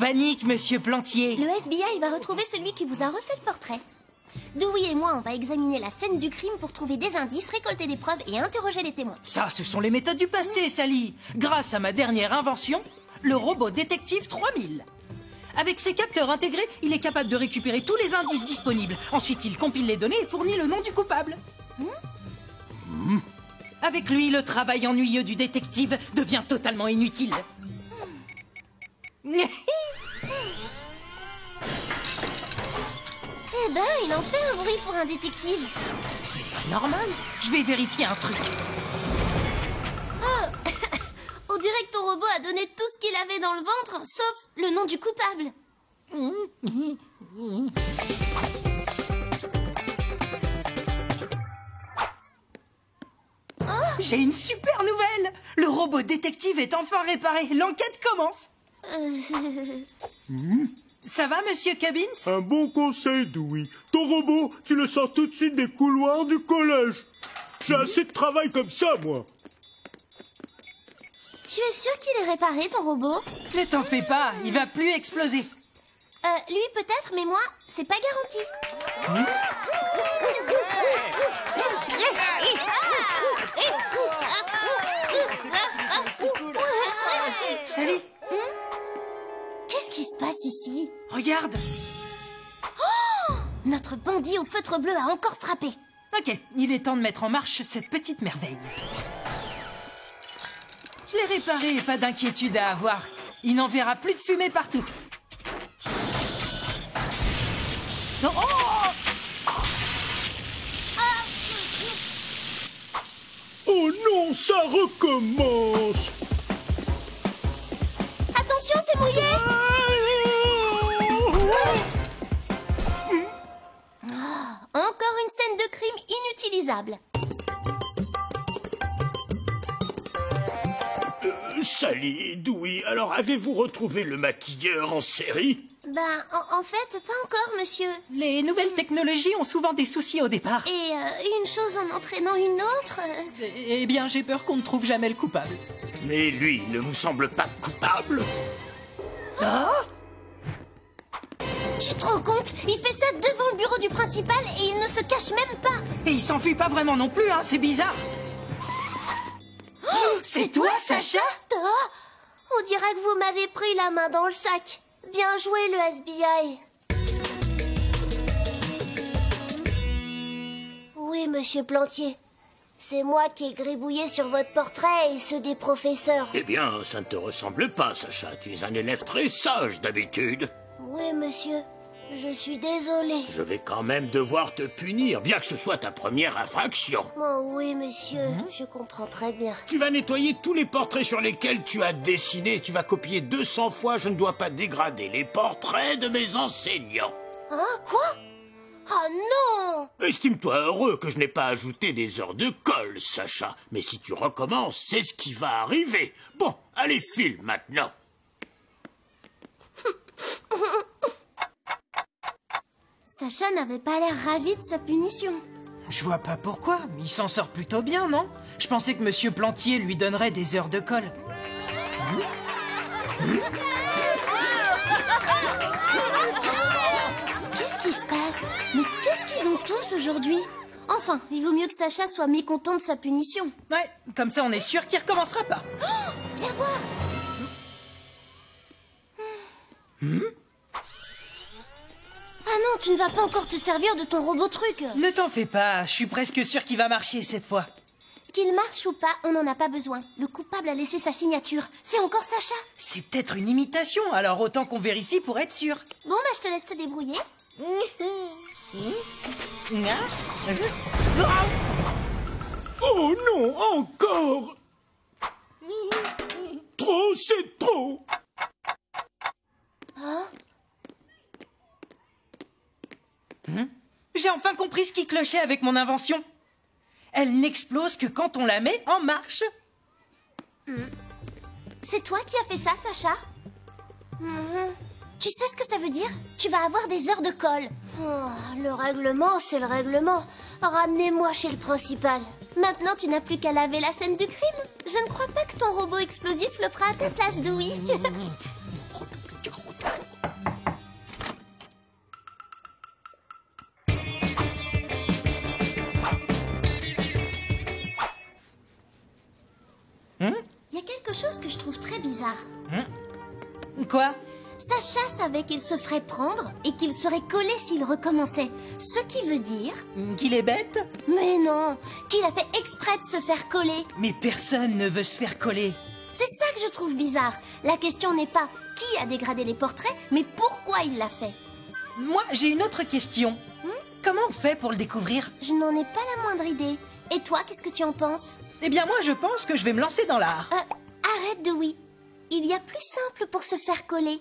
panique, monsieur Plantier. Le FBI va retrouver celui qui vous a refait le portrait. Dewey et moi, on va examiner la scène du crime pour trouver des indices, récolter des preuves et interroger les témoins. Ça, ce sont les méthodes du passé, Sally. Grâce à ma dernière invention, le robot détective 3000. Avec ses capteurs intégrés, il est capable de récupérer tous les indices disponibles. Ensuite, il compile les données et fournit le nom du coupable. Avec lui, le travail ennuyeux du détective devient totalement inutile. Eh ben, il en fait un bruit pour un détective. C'est pas normal. Je vais vérifier un truc. On dirait que ton robot a donné tout ce qu'il avait dans le ventre, sauf le nom du coupable. J'ai une super nouvelle. Le robot détective est enfin réparé. L'enquête commence. Ça va, monsieur Cubbins? Un bon conseil, Dewey. Ton robot, tu le sors tout de suite des couloirs du collège. J'ai assez de travail comme ça, moi. Tu es sûr qu'il est réparé, ton robot? Ne t'en fais pas, il va plus exploser. Lui peut-être, mais moi, c'est pas garanti. Sally, Qu'est-ce qui se passe ici? regarde. Notre bandit au feutre bleu a encore frappé. Ok, il est temps de mettre en marche cette petite merveille. Je l'ai réparé, pas d'inquiétude à avoir. Il n'en verra plus de fumée partout. Non, oh! Oh non, ça recommence. Attention, c'est mouillé! Encore une scène de crime inutilisable. Sally, Dewey, alors avez-vous retrouvé le maquilleur en série? Ben, en fait, pas encore, monsieur. Les nouvelles technologies ont souvent des soucis au départ. Et une chose en entraînant une autre... Eh bien, j'ai peur qu'on ne trouve jamais le coupable. Mais lui, ne vous semble pas coupable? Tu te rends compte? Il fait ça devant le bureau du principal et il ne se cache même pas. Et il s'enfuit pas vraiment non plus, hein, c'est bizarre. C'est toi, Sacha? On dirait que vous m'avez pris la main dans le sac. Bien joué, le FBI. Oui, monsieur Plantier. C'est moi qui ai gribouillé sur votre portrait et ceux des professeurs. Eh bien, ça ne te ressemble pas, Sacha. Tu es un élève très sage d'habitude. Oui, monsieur. Je suis désolée. Je vais quand même devoir te punir, bien que ce soit ta première infraction. Oh oui, monsieur. Je comprends très bien. Tu vas nettoyer tous les portraits sur lesquels tu as dessiné. Tu vas copier 200 fois. Je ne dois pas dégrader les portraits de mes enseignants. Hein, quoi? Oh non! Estime-toi heureux que je n'ai pas ajouté des heures de colle, Sacha. Mais si tu recommences, c'est ce qui va arriver. Bon, allez, file maintenant. Sacha n'avait pas l'air ravi de sa punition. Je vois pas pourquoi, il s'en sort plutôt bien, non? Je pensais que monsieur Plantier lui donnerait des heures de colle. Qu'est-ce qui se passe? Mais qu'est-ce qu'ils ont tous aujourd'hui? Enfin, il vaut mieux que Sacha soit mécontent de sa punition. Ouais, comme ça on est sûr qu'il recommencera pas. Viens voir. Ah non, tu ne vas pas encore te servir de ton robot truc. Ne t'en fais pas, je suis presque sûr qu'il va marcher cette fois. Qu'il marche ou pas, on n'en a pas besoin. Le coupable a laissé sa signature. C'est encore Sacha. C'est peut-être une imitation, alors autant qu'on vérifie pour être sûr. Bon, bah je te laisse te débrouiller. Oh non, encore! Trop, c'est trop! J'ai enfin compris ce qui clochait avec mon invention. Elle n'explose que quand on la met en marche. C'est toi qui as fait ça, Sacha? Tu sais ce que ça veut dire? Tu vas avoir des heures de colle. Oh, le règlement, c'est le règlement. Ramenez-moi chez le principal. Maintenant, tu n'as plus qu'à laver la scène du crime. Je ne crois pas que ton robot explosif le fera à ta place, Dewey. chose que je trouve très bizarre. Quoi? Sacha savait qu'il se ferait prendre et qu'il serait collé s'il recommençait. Ce qui veut dire... Qu'il est bête? Mais non, qu'il a fait exprès de se faire coller. Mais personne ne veut se faire coller. C'est ça que je trouve bizarre. La question n'est pas qui a dégradé les portraits, mais pourquoi il l'a fait. Moi, j'ai une autre question. Comment on fait pour le découvrir? Je n'en ai pas la moindre idée. Et toi, qu'est-ce que tu en penses? Eh bien, moi, je pense que je vais me lancer dans l'art. Arrête de oui. Il y a plus simple pour se faire coller.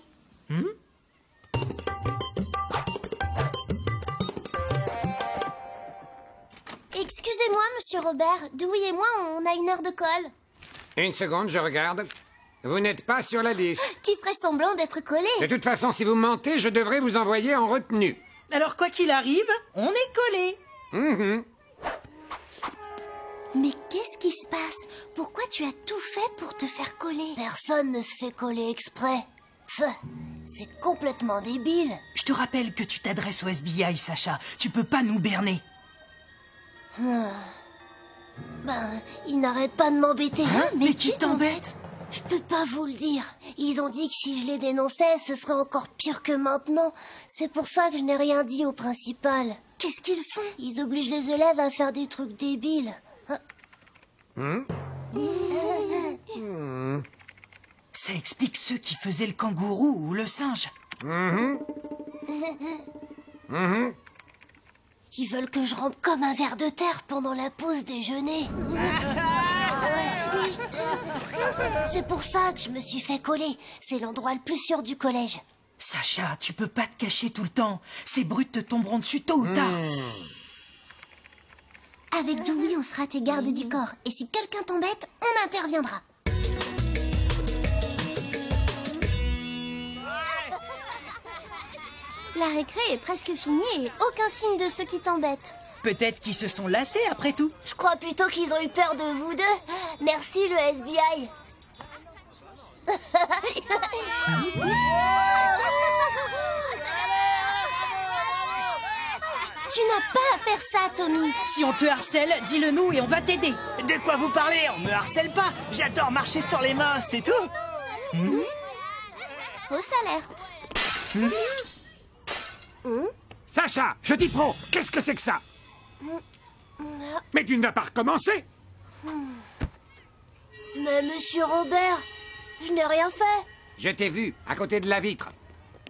Excusez-moi, monsieur Robert. Dewey et moi, on a une heure de colle. Une seconde, je regarde. Vous n'êtes pas sur la liste. Qui ferait semblant d'être collé? De toute façon, si vous mentez, je devrais vous envoyer en retenue. Alors, quoi qu'il arrive, on est collé. Mais qu'est-ce qui se passe? Pourquoi tu as tout fait pour te faire coller? Personne ne se fait coller exprès. C'est complètement débile. Je te rappelle que tu t'adresses au FBI, Sacha. Tu peux pas nous berner. Ils n'arrêtent pas de m'embêter. Mais qui t'embête? Je peux pas vous le dire. Ils ont dit que si je les dénonçais, ce serait encore pire que maintenant. C'est pour ça que je n'ai rien dit au principal. Qu'est-ce qu'ils font? Ils obligent les élèves à faire des trucs débiles. Ça explique ceux qui faisaient le kangourou ou le singe. Ils veulent que je rampe comme un ver de terre pendant la pause déjeuner. C'est pour ça que je me suis fait coller. C'est l'endroit le plus sûr du collège. Sacha, tu peux pas te cacher tout le temps. Ces brutes te tomberont dessus tôt ou tard. Avec Dewey, on sera tes gardes du corps. Et si quelqu'un t'embête, on interviendra. La récré est presque finie et aucun signe de ceux qui t'embêtent. Peut-être qu'ils se sont lassés après tout. Je crois plutôt qu'ils ont eu peur de vous deux. Merci le FBI. Tu n'as pas à faire ça, Tommy. Si on te harcèle, dis-le nous et on va t'aider. De quoi vous parlez? On me harcèle pas. J'adore marcher sur les mains, c'est tout. Fausse alerte. Sacha, je dis pro, qu'est-ce que c'est que ça? Mais tu ne vas pas recommencer? Mais monsieur Robert, je n'ai rien fait. Je t'ai vu, à côté de la vitre.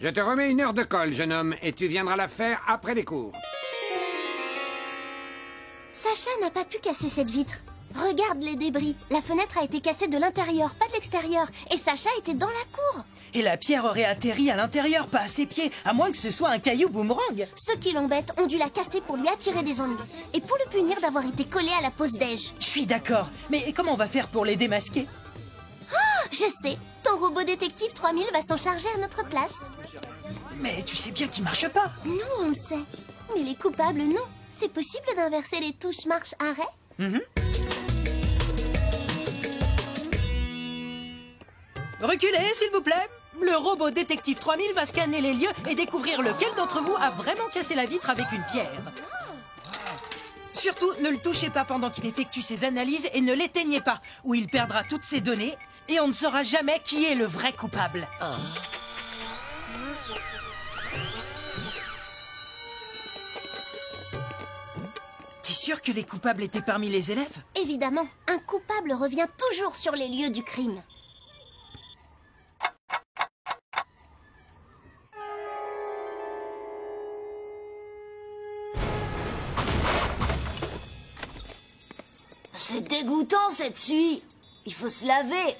Je te remets une heure de colle, jeune homme, et tu viendras la faire après les cours. Sacha n'a pas pu casser cette vitre. Regarde les débris. La fenêtre a été cassée de l'intérieur, pas de l'extérieur. Et Sacha était dans la cour. Et la pierre aurait atterri à l'intérieur, pas à ses pieds, à moins que ce soit un caillou boomerang. Ceux qui l'embêtent ont dû la casser pour lui attirer des ennuis. Et pour le punir d'avoir été collé à la pause déj. Je suis d'accord, mais comment on va faire pour les démasquer? Je sais, ton robot détective 3000 va s'en charger à notre place. Mais tu sais bien qu'il marche pas. Nous, on le sait. Mais les coupables, non. C'est possible d'inverser les touches marche-arrêt? Reculez, s'il vous plaît. Le robot détective 3000 va scanner les lieux et découvrir lequel d'entre vous a vraiment cassé la vitre avec une pierre. Surtout, ne le touchez pas pendant qu'il effectue ses analyses et ne l'éteignez pas, ou il perdra toutes ses données et on ne saura jamais qui est le vrai coupable. T'es sûr que les coupables étaient parmi les élèves? Évidemment, un coupable revient toujours sur les lieux du crime. C'est dégoûtant cette suie. Il faut se laver.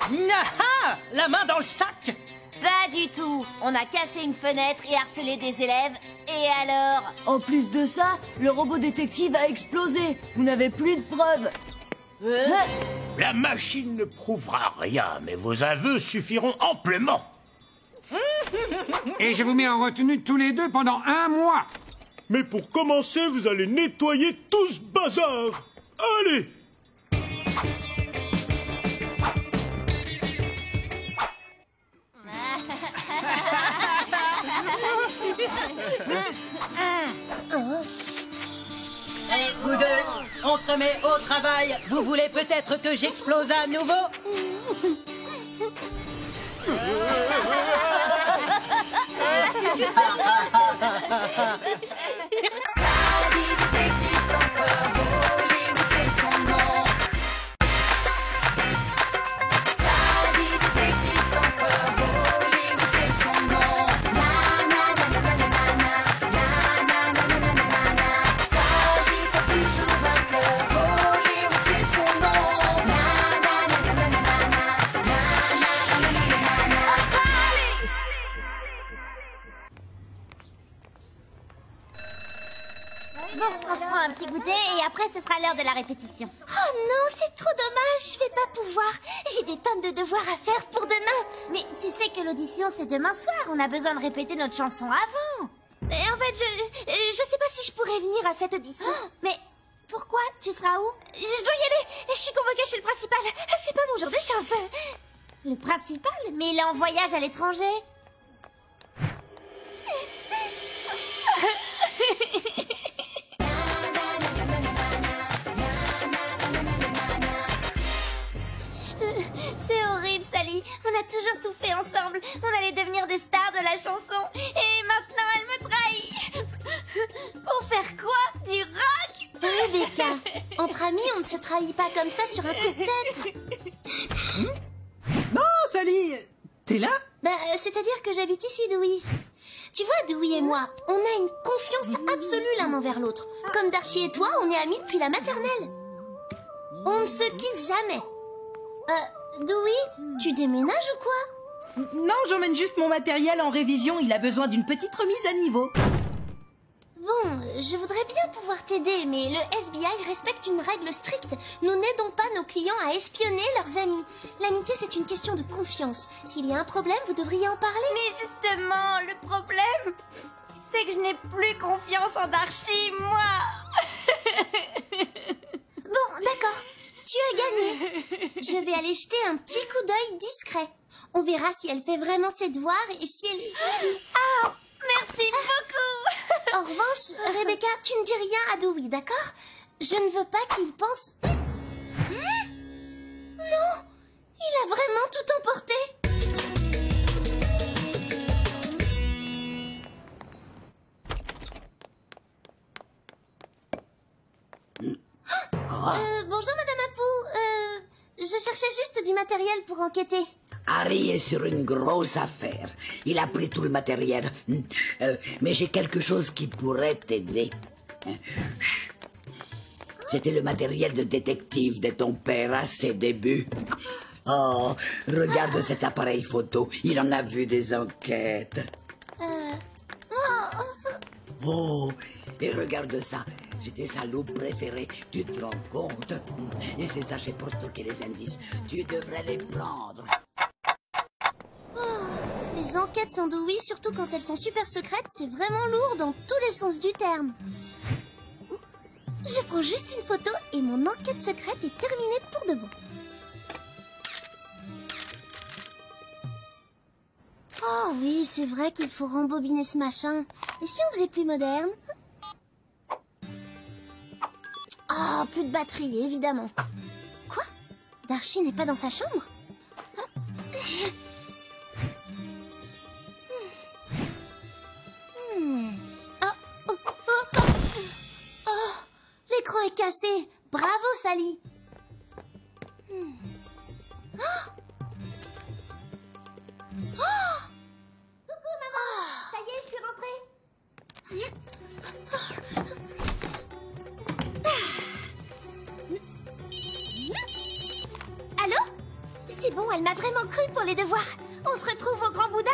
Ah, la main dans le sac. Pas du tout. On a cassé une fenêtre et harcelé des élèves. Et alors? En plus de ça, le robot détective a explosé. Vous n'avez plus de preuves. La machine ne prouvera rien, mais vos aveux suffiront amplement. Et je vous mets en retenue tous les deux pendant 1 mois. Mais pour commencer, vous allez nettoyer tout ce bazar. Allez! Vous deux, on se remet au travail. Vous voulez peut-être que j'explose à nouveau? Bon, on se prend un petit goûter et après ce sera l'heure de la répétition. Oh non, c'est trop dommage, je vais pas pouvoir. J'ai des tonnes de devoirs à faire pour demain. Mais tu sais que l'audition c'est demain soir, on a besoin de répéter notre chanson avant. Et en fait, je sais pas si je pourrais venir à cette audition. Oh, mais pourquoi? Tu seras où? Je dois y aller, je suis convoquée chez le principal. C'est pas mon jour de chance. Le principal? Mais il est en voyage à l'étranger. C'est horrible, Sally. On a toujours tout fait ensemble. On allait devenir des stars de la chanson. Et maintenant, elle me trahit. Pour faire quoi? Du rock? Rebecca, entre amis, on ne se trahit pas comme ça sur un coup de tête. Non, Sally, t'es là? Bah, c'est-à-dire que j'habite ici, Dewey. Tu vois, Dewey et moi, on a une confiance absolue l'un envers l'autre. Comme Darcy et toi, on est amis depuis la maternelle. On ne se quitte jamais. Dewey, tu déménages ou quoi? Non, j'emmène juste mon matériel en révision. Il a besoin d'une petite remise à niveau. Bon, je voudrais bien pouvoir t'aider, mais le SBI respecte une règle stricte. Nous n'aidons pas nos clients à espionner leurs amis. L'amitié, c'est une question de confiance. S'il y a un problème, vous devriez en parler. Mais justement, le problème, c'est que je n'ai plus confiance en Darcy, moi. Bon, d'accord. Tu as gagné. Je vais aller jeter un petit coup d'œil discret. On verra si elle fait vraiment ses devoirs et si elle... Ah, merci beaucoup. En revanche, Rebecca, tu ne dis rien à Dewey, d'accord? Je ne veux pas qu'il pense... Non, il a vraiment tout emporté. Bonjour Madame Apu, je cherchais juste du matériel pour enquêter. Harry est sur une grosse affaire. Il a pris tout le matériel. Mais j'ai quelque chose qui pourrait t'aider. C'était le matériel de détective de ton père à ses débuts. Oh, regarde cet appareil photo. Il en a vu des enquêtes. Oh, et regarde ça. C'était sa loupe préférée. Tu te rends compte? Et ces sachets pour stocker les indices. Tu devrais les prendre. Les enquêtes sans Dewey, surtout quand elles sont super secrètes, c'est vraiment lourd dans tous les sens du terme. Je prends juste une photo et mon enquête secrète est terminée pour de bon. Oh oui, c'est vrai qu'il faut rembobiner ce machin. Et si on faisait plus moderne? Oh, plus de batterie, évidemment. Quoi? Darcy n'est pas dans sa chambre? Oh, l'écran est cassé. Bravo, Sally. Coucou, maman. Ça y est, je suis rentrée. Allô? C'est bon, elle m'a vraiment cru pour les devoirs. On se retrouve au Grand Bouddha?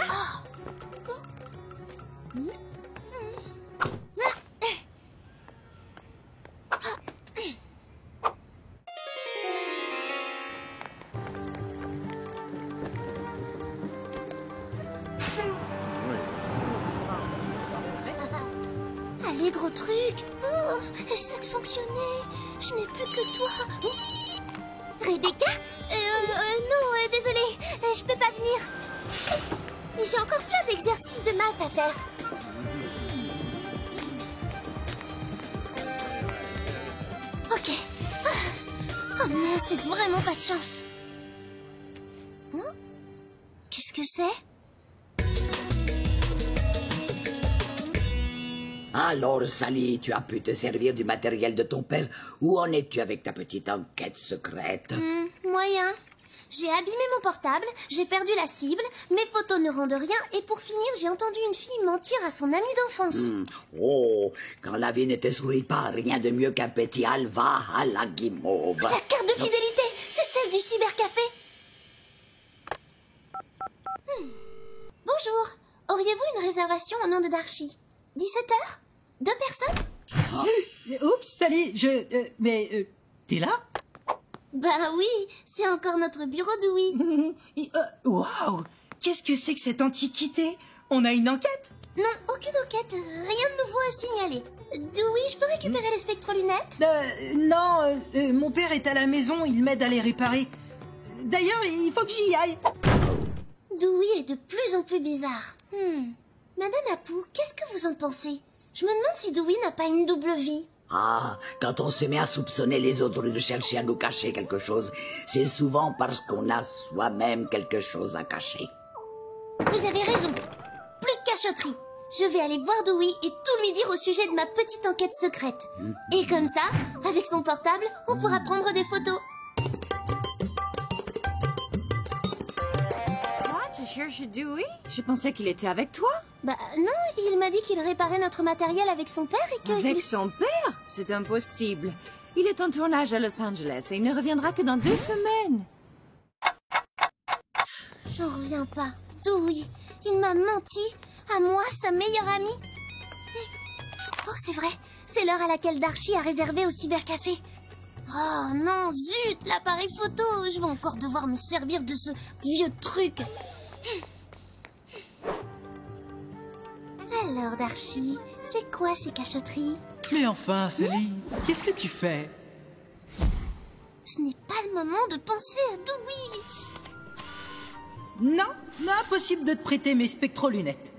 Allez, gros truc. Oh, essaie de fonctionner. Je n'ai plus que toi. Rebecca? Non, désolée. Je peux pas venir. J'ai encore plein d'exercices de maths à faire. Ok. Oh non, c'est vraiment pas de chance. Hein? Qu'est-ce que c'est? Alors, Sally, tu as pu te servir du matériel de ton père? Où en es-tu avec ta petite enquête secrète? Moyen. J'ai abîmé mon portable, j'ai perdu la cible, mes photos ne rendent rien, et pour finir, j'ai entendu une fille mentir à son amie d'enfance. Oh, quand la vie ne te sourit pas, rien de mieux qu'un petit Alva à la guimauve. La carte de fidélité, c'est celle du cybercafé. Bonjour, auriez-vous une réservation au nom de Darcy? 17h? 2 personnes? Oups, Sally, t'es là? Bah oui, c'est encore notre bureau d'Ouïe. Waouh! Qu'est-ce que c'est que cette antiquité? On a une enquête? Non, aucune enquête, rien de nouveau à signaler. D'Ouïe, je peux récupérer les spectrolunettes? Non, mon père est à la maison, il m'aide à les réparer. D'ailleurs, il faut que j'y aille. Dewey est de plus en plus bizarre. Madame Apu, qu'est-ce que vous en pensez? Je me demande si Dewey n'a pas une double vie. Ah, quand on se met à soupçonner les autres de chercher à nous cacher quelque chose, c'est souvent parce qu'on a soi-même quelque chose à cacher. Vous avez raison. Plus de cachotterie. Je vais aller voir Dewey et tout lui dire au sujet de ma petite enquête secrète. Et comme ça, avec son portable, on pourra prendre des photos. Tu cherches Dewey? Je pensais qu'il était avec toi. Bah non, il m'a dit qu'il réparait notre matériel avec son père et que... Avec son père? C'est impossible. Il est en tournage à Los Angeles et il ne reviendra que dans 2 semaines. J'en reviens pas. Dewey, il m'a menti. À moi, sa meilleure amie. Oh, c'est vrai. C'est l'heure à laquelle Darcy a réservé au cybercafé. Oh non, zut, l'appareil photo. Je vais encore devoir me servir de ce vieux truc. Alors, Darcy, c'est quoi ces cachotteries? Mais enfin, Sally, qu'est-ce que tu fais? Ce n'est pas le moment de penser à Dewey. Non, impossible de te prêter mes spectrolunettes.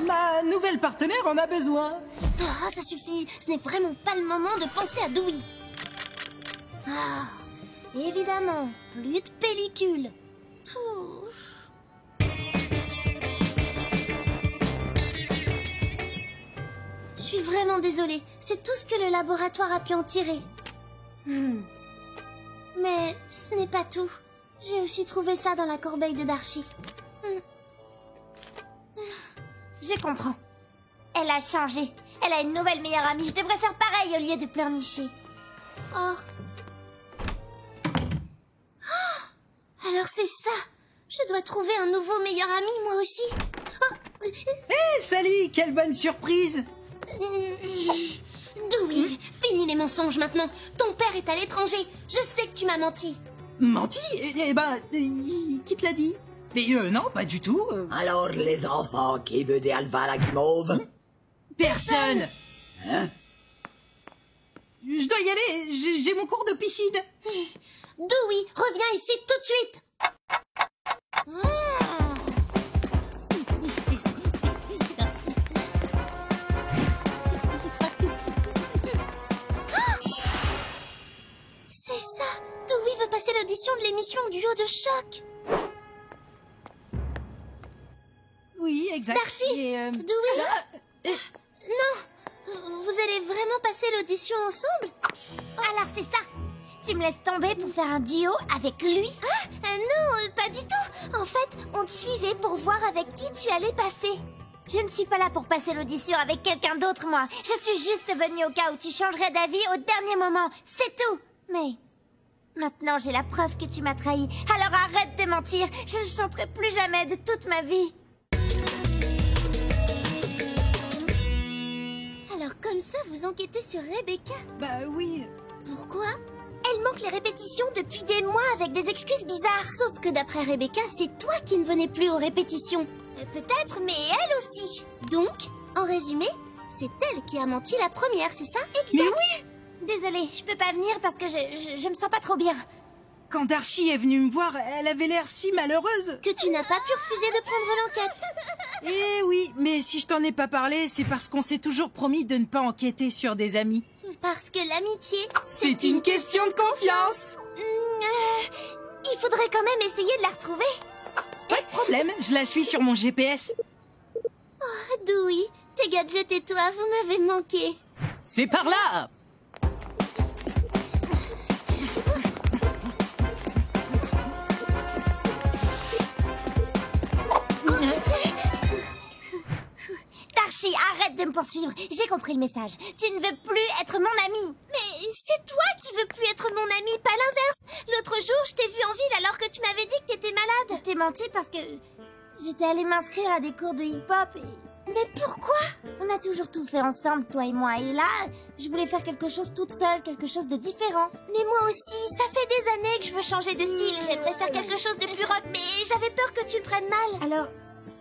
Ma nouvelle partenaire en a besoin. Ah, ça suffit. Ce n'est vraiment pas le moment de penser à Dewey. Ah, évidemment, plus de pellicule. Je suis vraiment désolée. C'est tout ce que le laboratoire a pu en tirer. Mais ce n'est pas tout. J'ai aussi trouvé ça dans la corbeille de Darcy. Je comprends. Elle a changé. Elle a une nouvelle meilleure amie. Je devrais faire pareil au lieu de pleurnicher. Oh. Alors c'est ça. Je dois trouver un nouveau meilleur ami, moi aussi. Hé, Sally, quelle bonne surprise! Dewey, finis les mensonges maintenant. Ton père est à l'étranger. Je sais que tu m'as menti. Menti? Eh ben, qui te l'a dit? Non, pas du tout. Alors, les enfants, qui veut des Alva à la guimauve? Personne! Hein? Je dois y aller, j'ai mon cours de piscine. Dewey, reviens ici tout de suite. C'est ça. Dewey veut passer l'audition de l'émission Duo de choc. Oui, exact. Darcy, Dewey. Non, vous allez vraiment passer l'audition ensemble? Alors c'est ça. Tu me laisses tomber pour faire un duo avec lui? Non, pas du tout. En fait, on te suivait pour voir avec qui tu allais passer. Je ne suis pas là pour passer l'audition avec quelqu'un d'autre, moi. Je suis juste venue au cas où tu changerais d'avis au dernier moment. C'est tout. Mais maintenant, j'ai la preuve que tu m'as trahi. Alors arrête de mentir. Je ne chanterai plus jamais de toute ma vie. Alors comme ça, vous enquêtez sur Rebecca? Bah oui. Pourquoi? Elle manque les répétitions depuis des mois avec des excuses bizarres. Sauf que d'après Rebecca, c'est toi qui ne venais plus aux répétitions. Peut-être, mais elle aussi. Donc, en résumé, c'est elle qui a menti la première, c'est ça? Exact. Mais oui. Désolée, je peux pas venir parce que je me sens pas trop bien. Quand Darcy est venue me voir, elle avait l'air si malheureuse. Que tu n'as pas pu refuser de prendre l'enquête. Eh oui, mais si je t'en ai pas parlé, c'est parce qu'on s'est toujours promis de ne pas enquêter sur des amis. Parce que l'amitié... C'est une question de confiance. Il faudrait quand même essayer de la retrouver. Pas de problème, je la suis sur mon GPS. Oh, Dewey, tes gadgets et toi, vous m'avez manqué. C'est par là. Darcy, arrête de me poursuivre. J'ai compris le message. Tu ne veux plus être mon ami. Mais c'est toi qui veux plus être mon ami, pas l'inverse. L'autre jour, je t'ai vu en ville alors que tu m'avais dit que t'étais malade. Je t'ai menti parce que j'étais allée m'inscrire à des cours de hip-hop et... Mais pourquoi? On a toujours tout fait ensemble, toi et moi. Et là, je voulais faire quelque chose toute seule, quelque chose de différent. Mais moi aussi, ça fait des années que je veux changer de style. J'aimerais faire quelque chose de plus rock, mais j'avais peur que tu le prennes mal. Alors,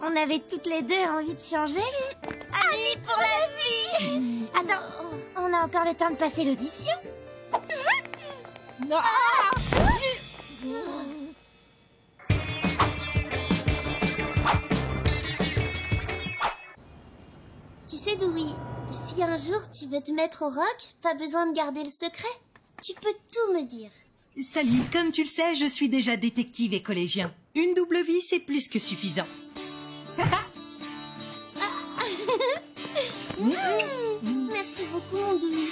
on avait toutes les deux envie de changer. Amis pour la vie. Attends, on a encore le temps de passer l'audition. Tu sais, Dewey, si un jour tu veux te mettre au rock, pas besoin de garder le secret. Tu peux tout me dire. Salut, comme tu le sais, je suis déjà détective et collégien. Une double vie, c'est plus que suffisant. Merci beaucoup, mon Dewey.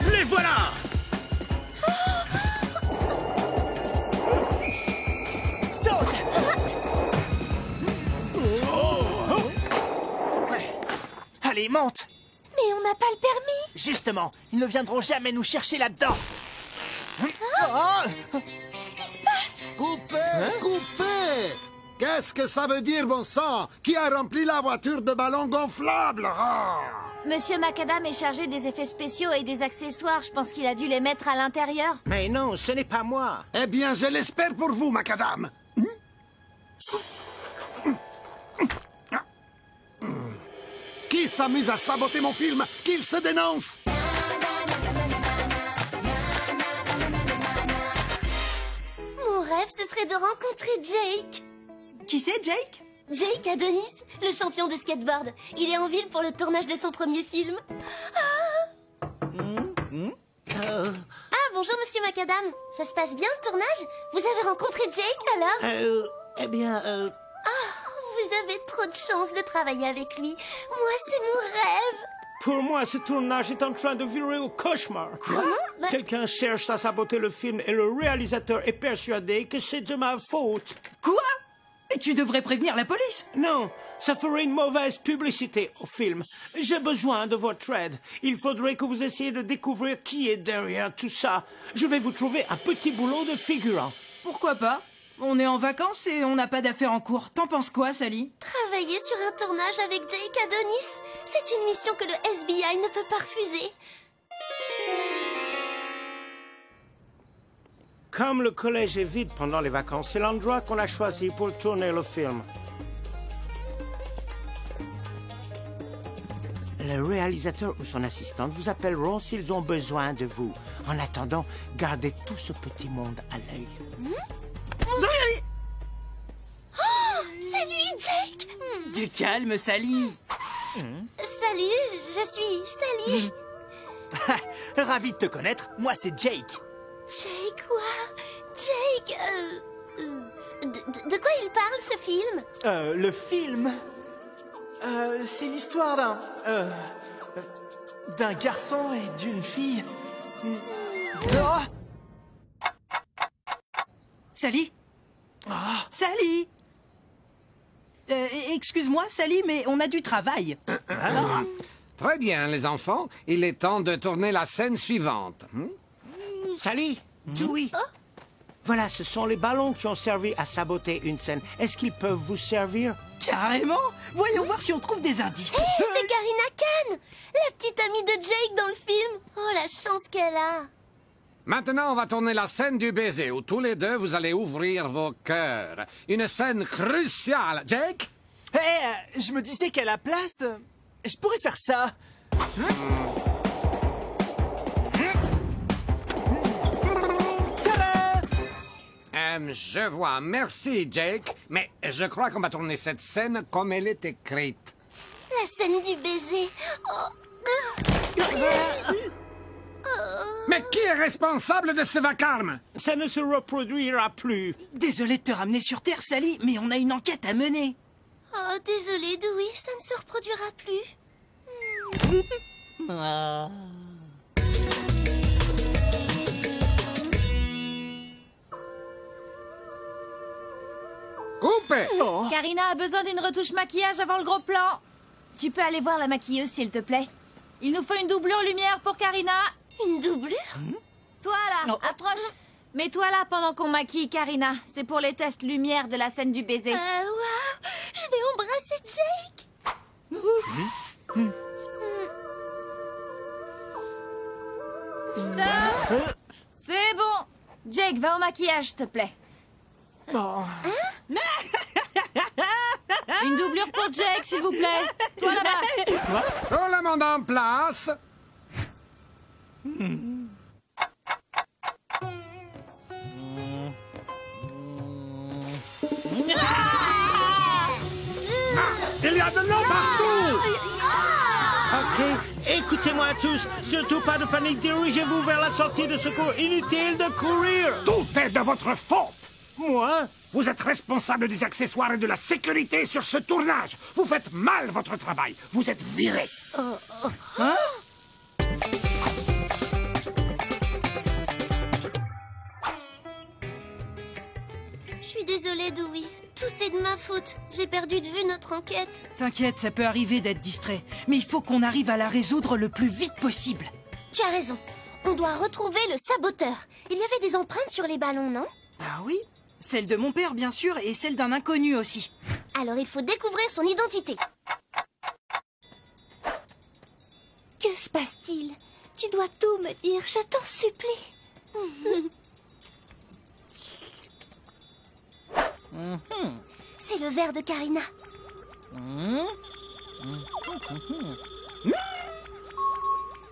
Les voilà! Saute! Ouais. Allez, monte! Mais on n'a pas le permis. Justement, ils ne viendront jamais nous chercher là-dedans. Qu'est-ce qui se passe? Coupez! Coupez! Qu'est-ce que ça veut dire, bon sang? Qui a rempli la voiture de ballons gonflables? Monsieur Macadam est chargé des effets spéciaux et des accessoires. Je pense qu'il a dû les mettre à l'intérieur. Mais non, ce n'est pas moi. Eh bien, je l'espère pour vous, macadam. Qui s'amuse à saboter mon film? Qu'il se dénonce! Mon rêve, ce serait de rencontrer Jake. Qui c'est, Jake? Jake Adonis, le champion de skateboard. Il est en ville pour le tournage de son premier film. Ah, bonjour, monsieur Macadam. Ça se passe bien, le tournage? Vous avez rencontré Jake, alors? Eh bien, Vous avez trop de chance de travailler avec lui. Moi, c'est mon rêve. pour moi, ce tournage est en train de virer au cauchemar. Comment? Quelqu'un cherche à saboter le film et le réalisateur est persuadé que c'est de ma faute. Quoi? Et tu devrais prévenir la police. Non, ça ferait une mauvaise publicité au film. J'ai besoin de votre aide. Il faudrait que vous essayiez de découvrir qui est derrière tout ça. Je vais vous trouver un petit boulot de figurant. Pourquoi pas? On est en vacances et on n'a pas d'affaires en cours. T'en penses quoi, Sally? Travailler sur un tournage avec Jake Adonis, c'est une mission que le FBI ne peut pas refuser. Comme le collège est vide pendant les vacances, c'est l'endroit qu'on a choisi pour tourner le film. Le réalisateur ou son assistante vous appelleront s'ils ont besoin de vous. En attendant, gardez tout ce petit monde à l'œil. C'est lui, Jake. Du calme, Sally. Salut, je suis Sally. Ravi de te connaître. Moi, c'est Jake. Jake, wow. Jake, de quoi il parle, ce film? Le film... c'est l'histoire d'un garçon et d'une fille. Oh! Sally? Sally? Excuse-moi, Sally, mais on a du travail. Très bien, les enfants. Il est temps de tourner la scène suivante. Sally, Dewey. Voilà, ce sont les ballons qui ont servi à saboter une scène. Est-ce qu'ils peuvent vous servir? Carrément. Voyons voir si on trouve des indices. Hé, c'est Karina Khan, la petite amie de Jake dans le film. Oh, la chance qu'elle a. Maintenant, on va tourner la scène du baiser, où tous les deux, vous allez ouvrir vos cœurs. Une scène cruciale. Jake? Je me disais qu'à la place, je pourrais faire ça. Je vois. Merci, Jake. Mais je crois qu'on va tourner cette scène comme elle est écrite. La scène du baiser. Oh. Mais qui est responsable de ce vacarme? Ça ne se reproduira plus. Désolé de te ramener sur Terre, Sally, mais on a une enquête à mener. Oh, désolé, Dewey, ça ne se reproduira plus. Coupé! Karina a besoin d'une retouche maquillage avant le gros plan. Tu peux aller voir la maquilleuse, s'il te plaît. Il nous faut une doublure lumière pour Karina. Une doublure? Toi, là, approche. Mets-toi là pendant qu'on maquille Karina. C'est pour les tests lumière de la scène du baiser. Waouh! Je vais embrasser Jake! Stop! C'est bon. Jake, va au maquillage, s'il te plaît. Une doublure pour Jake, s'il vous plaît. Toi là-bas. Tout le monde en place. Il y a de l'eau partout. Ok, écoutez-moi tous. Surtout pas de panique. Dirigez-vous vers la sortie de secours. Inutile de courir. Tout est de votre faute. Moi? Vous êtes responsable des accessoires et de la sécurité sur ce tournage. Vous faites mal votre travail. Vous êtes viré. Hein? Je suis désolée, Dewey. Tout est de ma faute. J'ai perdu de vue notre enquête. T'inquiète, ça peut arriver d'être distrait. Mais il faut qu'on arrive à la résoudre le plus vite possible. Tu as raison. On doit retrouver le saboteur. Il y avait des empreintes sur les ballons, non? Ah oui? Celle de mon père, bien sûr, et celle d'un inconnu aussi. Alors il faut découvrir son identité. Que se passe-t-il? Tu dois tout me dire, je t'en supplie. C'est le verre de Karina.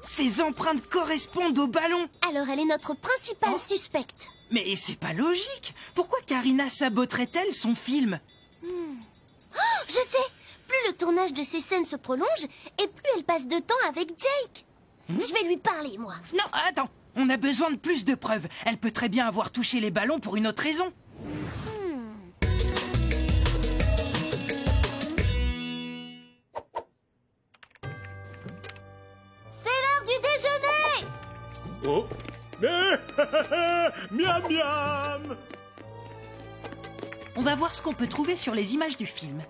Ces empreintes correspondent au ballon. Alors elle est notre principale suspecte. Mais c'est pas logique. Pourquoi Karina saboterait-elle son film? Oh, je sais. Plus le tournage de ces scènes se prolonge, et plus elle passe de temps avec Jake. Je vais lui parler, moi. Non, attends. On a besoin de plus de preuves. Elle peut très bien avoir touché les ballons pour une autre raison. C'est l'heure du déjeuner. Oh. Miam miam. On va voir ce qu'on peut trouver sur les images du film.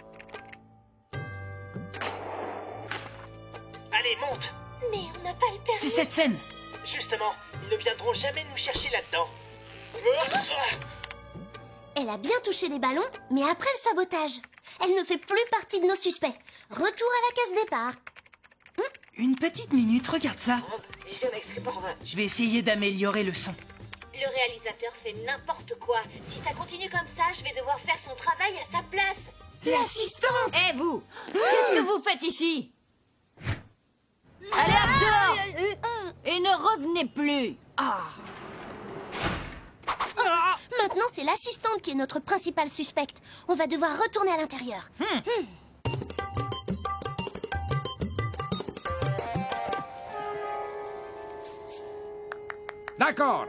Allez, monte. Mais on n'a pas le permis. C'est cette scène. Justement, ils ne viendront jamais nous chercher là-dedans. Elle a bien touché les ballons, mais après le sabotage. Elle ne fait plus partie de nos suspects. Retour à la case départ. Une petite minute, regarde ça. Je viens d'expliquer pour moi. Je vais essayer d'améliorer le son. Le réalisateur fait n'importe quoi. Si ça continue comme ça, je vais devoir faire son travail à sa place. L'assistante! Eh vous, qu'est-ce que vous faites ici? Allez, hop, dehors! Et ne revenez plus. Maintenant, c'est l'assistante qui est notre principale suspecte. On va devoir retourner à l'intérieur. D'accord.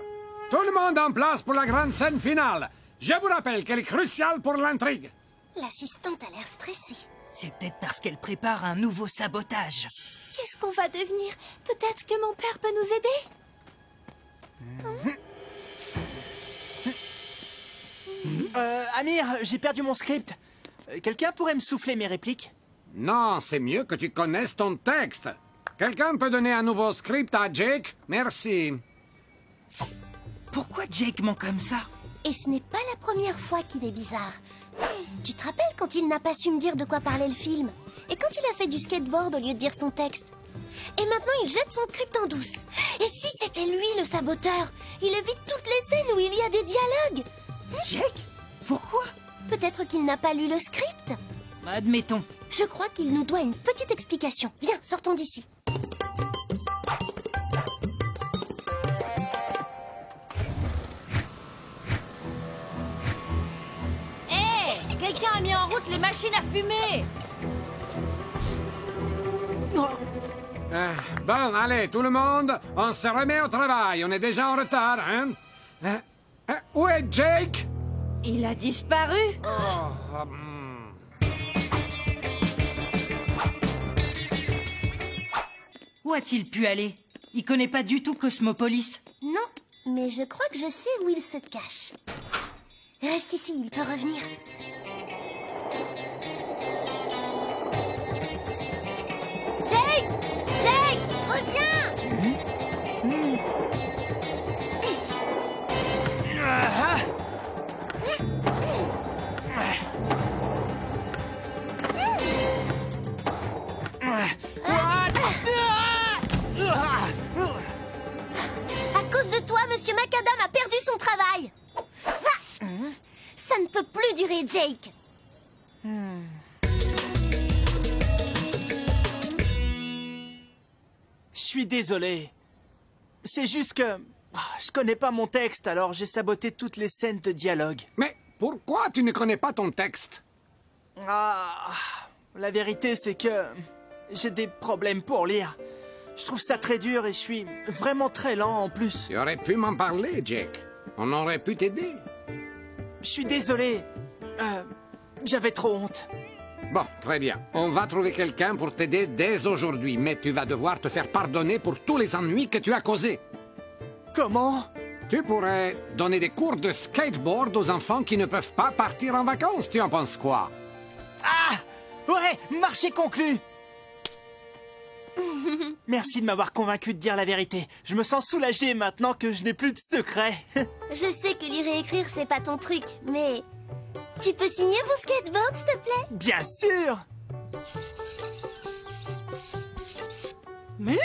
Tout le monde en place pour la grande scène finale. Je vous rappelle qu'elle est cruciale pour l'intrigue. L'assistante a l'air stressée. C'est peut-être parce qu'elle prépare un nouveau sabotage. Qu'est-ce qu'on va devenir? Peut-être que mon père peut nous aider? Amir, j'ai perdu mon script. Quelqu'un pourrait me souffler mes répliques? Non, c'est mieux que tu connaisses ton texte. Quelqu'un peut donner un nouveau script à Jake? Merci. Pourquoi Jake ment comme ça? Et ce n'est pas la première fois qu'il est bizarre. Tu te rappelles quand il n'a pas su me dire de quoi parlait le film? Et quand il a fait du skateboard au lieu de dire son texte? Et maintenant il jette son script en douce. Et si c'était lui le saboteur? Il évite toutes les scènes où il y a des dialogues. Jake? Pourquoi? Peut-être qu'il n'a pas lu le script. Admettons. Je crois qu'il nous doit une petite explication. Viens, sortons d'ici. Hé! Quelqu'un a mis en route les machines à fumer! Bon, allez, tout le monde, on se remet au travail. On est déjà en retard, hein? Où est Jake? Il a disparu? Où a-t-il pu aller? Il connaît pas du tout Cosmopolis. Non, mais je crois que je sais où il se cache. Reste ici, il peut revenir. Jake! Jake! Reviens! À cause de toi, Monsieur Macadam a perdu son travail. Ça ne peut plus durer, Jake. Je suis désolé. C'est juste que... je connais pas mon texte, alors j'ai saboté toutes les scènes de dialogue. Mais pourquoi tu ne connais pas ton texte? La vérité, c'est que... j'ai des problèmes pour lire. Je trouve ça très dur et je suis vraiment très lent en plus. Tu aurais pu m'en parler, Jake. On aurait pu t'aider. Je suis désolé. J'avais trop honte. Bon, très bien. On va trouver quelqu'un pour t'aider dès aujourd'hui, mais tu vas devoir te faire pardonner pour tous les ennuis que tu as causés. Comment? Tu pourrais donner des cours de skateboard aux enfants qui ne peuvent pas partir en vacances. Tu en penses quoi? Ouais, marché conclu. Merci de m'avoir convaincu de dire la vérité. Je me sens soulagé maintenant que je n'ai plus de secret. Je sais que lire et écrire, c'est pas ton truc, mais... Tu peux signer mon skateboard, s'il te plaît? Bien sûr. Mais...